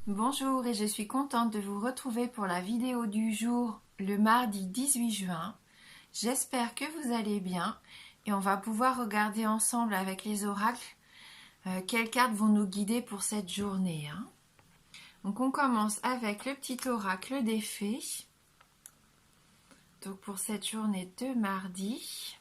Bonjour et je suis contente de vous retrouver pour la vidéo du jour, le mardi 18 juin. J'espère que vous allez bien et on va pouvoir regarder ensemble avec les oracles quelles cartes vont nous guider pour cette journée. Donc on commence avec le petit oracle des fées. Donc pour cette journée de mardi.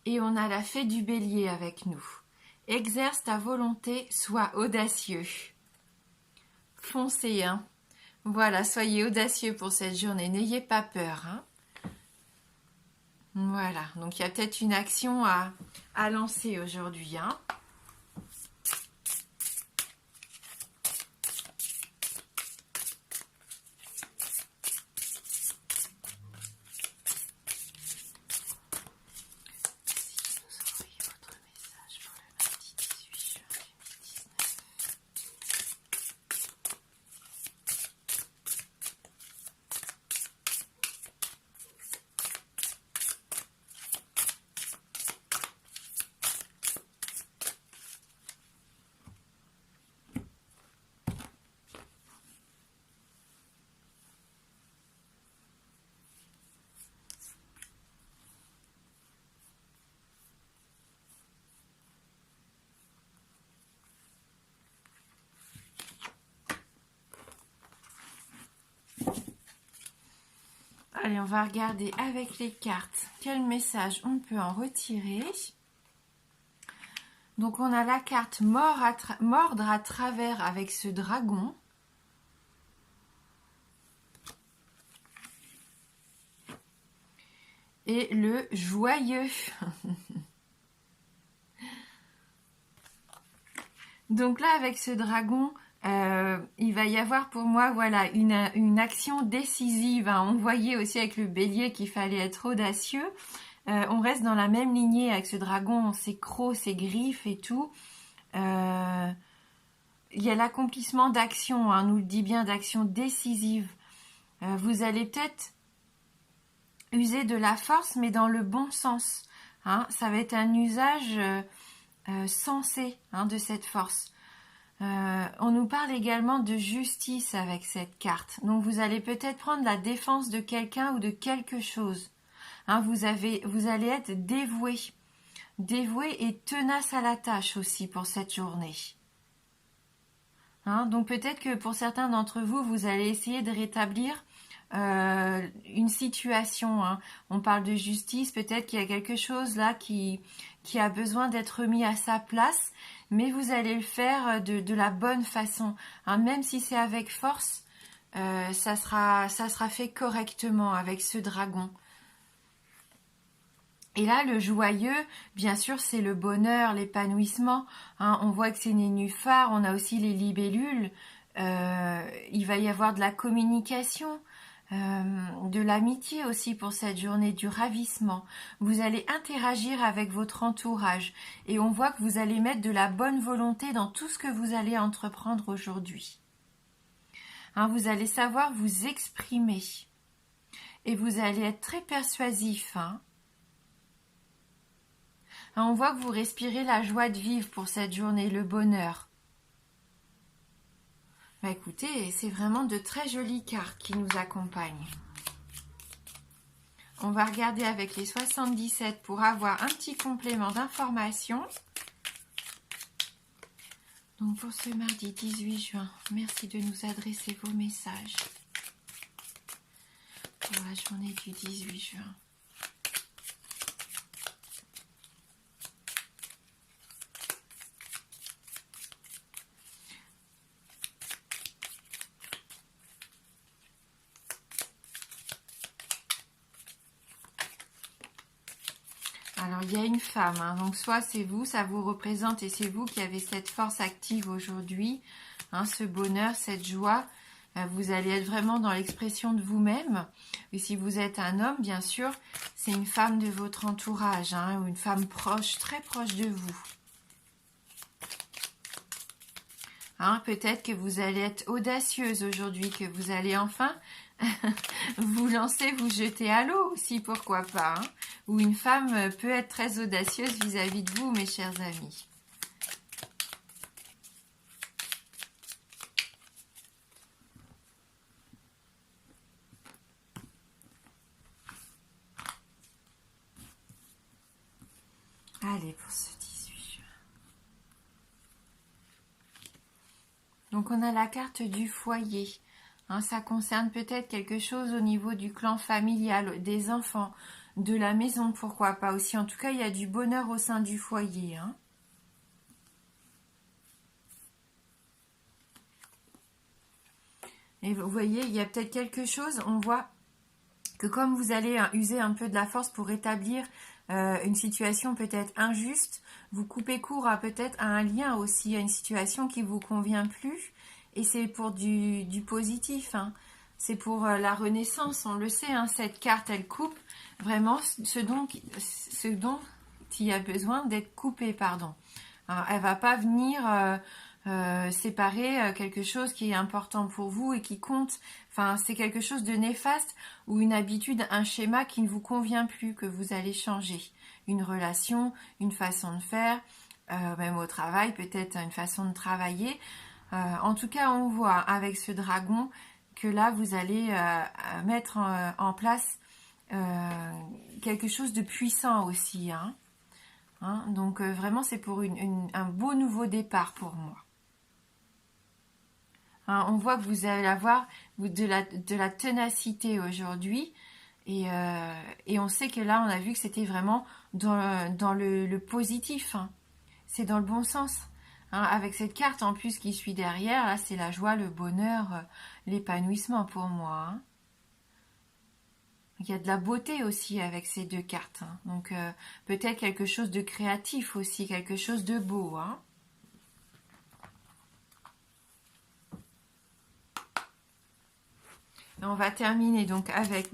Et on a la fée du bélier avec nous. Exerce ta volonté, sois audacieux. Foncez, Voilà, soyez audacieux pour cette journée, n'ayez pas peur, Voilà, donc il y a peut-être une action à lancer aujourd'hui, Allez, on va regarder avec les cartes quel message on peut en retirer. Donc on a la carte mordre à travers avec ce dragon. Et le joyeux. Donc là, avec ce dragon, il va y avoir pour moi voilà, une action décisive. On voyait aussi avec le bélier qu'il fallait être audacieux. On reste dans la même lignée avec ce dragon, ses crocs, ses griffes et tout. Il y a l'accomplissement d'actions, nous le dit bien, d'actions décisives. Vous allez peut-être user de la force, mais dans le bon sens. Ça va être un usage sensé de cette force. On nous parle également de justice avec cette carte. Donc vous allez peut-être prendre la défense de quelqu'un ou de quelque chose. Vous allez être dévoué et tenace à la tâche aussi pour cette journée. Donc peut-être que pour certains d'entre vous, vous allez essayer de rétablir une situation. On parle de justice, peut-être qu'il y a quelque chose là qui a besoin d'être mis à sa place, mais vous allez le faire de la bonne façon. Même si c'est avec force, ça sera fait correctement avec ce dragon. Et là, le joyeux, bien sûr, c'est le bonheur, l'épanouissement. On voit que c'est les nénuphars, on a aussi les libellules. Il va y avoir de la communication, de l'amitié aussi pour cette journée, du ravissement. Vous allez interagir avec votre entourage et on voit que vous allez mettre de la bonne volonté dans tout ce que vous allez entreprendre aujourd'hui. Vous allez savoir vous exprimer et vous allez être très persuasif. On voit que vous respirez la joie de vivre pour cette journée, le bonheur. Écoutez, c'est vraiment de très jolies cartes qui nous accompagnent. On va regarder avec les 77 pour avoir un petit complément d'information. Donc pour ce mardi 18 juin, merci de nous adresser vos messages pour la journée du 18 juin. Alors, il y a une femme, donc soit c'est vous, ça vous représente et c'est vous qui avez cette force active aujourd'hui, ce bonheur, cette joie. Vous allez être vraiment dans l'expression de vous-même. Et si vous êtes un homme, bien sûr, c'est une femme de votre entourage, ou une femme proche, très proche de vous. Peut-être que vous allez être audacieuse aujourd'hui, que vous allez enfin vous lancer, vous jeter à l'eau aussi, pourquoi pas. Ou une femme peut être très audacieuse vis-à-vis de vous, mes chers amis. Allez, pour ce 18 juin. Donc, on a la carte du foyer. Hein, ça concerne peut-être quelque chose au niveau du clan familial, des enfants, de la maison, pourquoi pas aussi. En tout cas, il y a du bonheur au sein du foyer. Hein. Et vous voyez, il y a peut-être quelque chose, on voit que comme vous allez user un peu de la force pour rétablir une situation peut-être injuste, vous coupez court à peut-être à un lien aussi, à une situation qui vous convient plus, et c'est pour du positif, hein. C'est pour la renaissance, on le sait, hein, cette carte elle coupe vraiment ce dont il y a besoin d'être coupé, pardon. Alors, elle va pas venir séparer quelque chose qui est important pour vous et qui compte. Enfin, c'est quelque chose de néfaste ou une habitude, un schéma qui ne vous convient plus, que vous allez changer. Une relation, une façon de faire, même au travail, peut-être une façon de travailler. En tout cas, on voit avec ce dragon que là, vous allez mettre en place quelque chose de puissant aussi. Hein, donc vraiment, c'est pour un beau nouveau départ pour moi. Hein, on voit que vous allez avoir de la ténacité aujourd'hui. Et on sait que là, on a vu que c'était vraiment dans le positif. Hein. C'est dans le bon sens. Hein, avec cette carte en plus qui suit derrière, là, c'est la joie, le bonheur, l'épanouissement pour moi. Hein. Il y a de la beauté aussi avec ces deux cartes. Hein. Donc peut-être quelque chose de créatif aussi, quelque chose de beau. Hein. Et on va terminer donc avec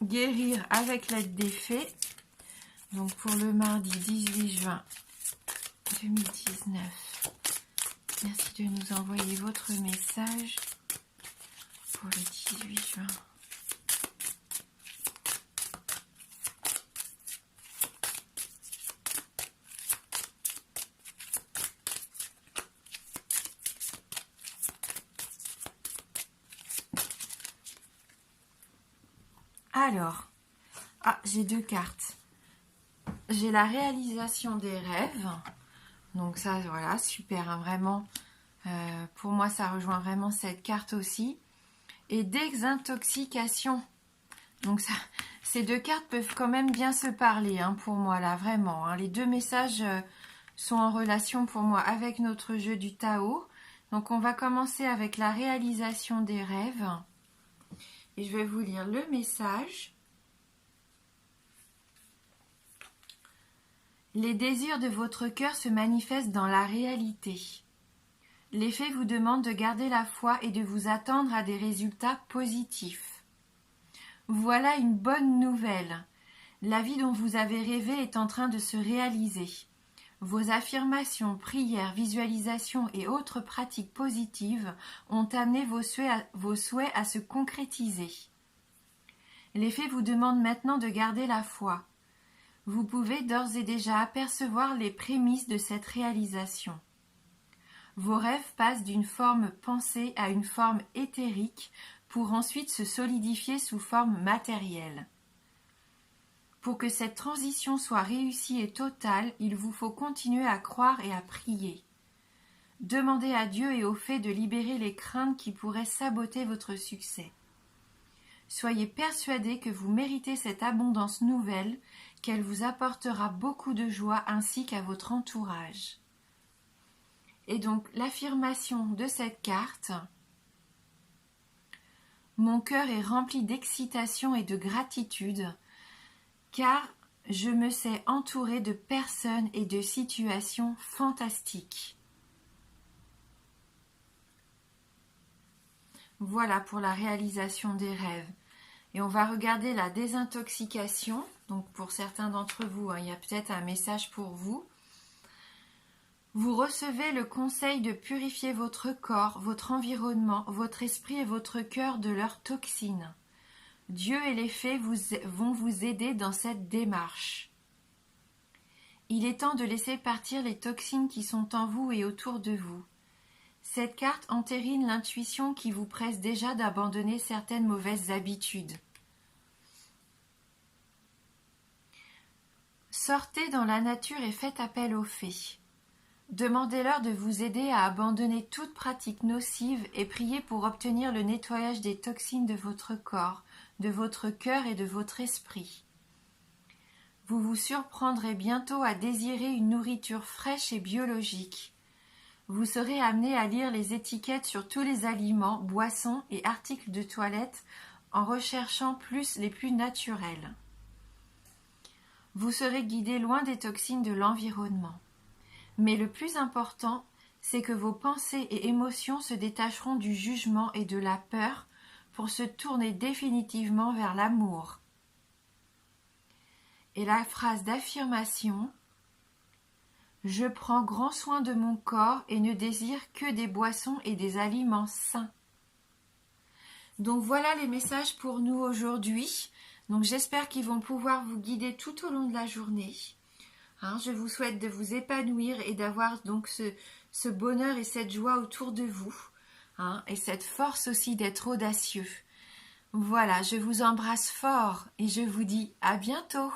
guérir avec l'aide des fées. Donc pour le mardi 18 juin 2019. Merci de nous envoyer votre message pour le 18 juin. Alors, j'ai deux cartes. J'ai la réalisation des rêves. Donc ça, voilà, super, hein, vraiment. Pour moi, ça rejoint vraiment cette carte aussi. Et désintoxication. Donc ça, ces deux cartes peuvent quand même bien se parler, hein, pour moi, là, vraiment. Hein. Les deux messages sont en relation pour moi avec notre jeu du Tao. Donc on va commencer avec la réalisation des rêves. Et je vais vous lire le message. Les désirs de votre cœur se manifestent dans la réalité. Les faits vous demandent de garder la foi et de vous attendre à des résultats positifs. Voilà une bonne nouvelle. La vie dont vous avez rêvé est en train de se réaliser. Vos affirmations, prières, visualisations et autres pratiques positives ont amené vos souhaits à se concrétiser. Les faits vous demandent maintenant de garder la foi. Vous pouvez d'ores et déjà apercevoir les prémices de cette réalisation. Vos rêves passent d'une forme pensée à une forme éthérique pour ensuite se solidifier sous forme matérielle. Pour que cette transition soit réussie et totale, il vous faut continuer à croire et à prier. Demandez à Dieu et aux fées de libérer les craintes qui pourraient saboter votre succès. Soyez persuadés que vous méritez cette abondance nouvelle, qu'elle vous apportera beaucoup de joie ainsi qu'à votre entourage. Et donc l'affirmation de cette carte: mon cœur est rempli d'excitation et de gratitude, car je me sais entouré de personnes et de situations fantastiques. Voilà pour la réalisation des rêves. Et on va regarder la désintoxication. Donc pour certains d'entre vous, il y a peut-être un message pour vous. Vous recevez le conseil de purifier votre corps, votre environnement, votre esprit et votre cœur de leurs toxines. Dieu et les fées vont vous aider dans cette démarche. Il est temps de laisser partir les toxines qui sont en vous et autour de vous. Cette carte entérine l'intuition qui vous presse déjà d'abandonner certaines mauvaises habitudes. Sortez dans la nature et faites appel aux fées. Demandez-leur de vous aider à abandonner toute pratique nocive et priez pour obtenir le nettoyage des toxines de votre corps, de votre cœur et de votre esprit. Vous vous surprendrez bientôt à désirer une nourriture fraîche et biologique. Vous serez amené à lire les étiquettes sur tous les aliments, boissons et articles de toilette en recherchant les plus naturels. Vous serez guidé loin des toxines de l'environnement. Mais le plus important, c'est que vos pensées et émotions se détacheront du jugement et de la peur pour se tourner définitivement vers l'amour. Et la phrase d'affirmation « Je prends grand soin de mon corps et ne désire que des boissons et des aliments sains ». Donc voilà les messages pour nous aujourd'hui. Donc j'espère qu'ils vont pouvoir vous guider tout au long de la journée. Je vous souhaite de vous épanouir et d'avoir donc ce bonheur et cette joie autour de vous. Et cette force aussi d'être audacieux. Voilà, je vous embrasse fort et je vous dis à bientôt.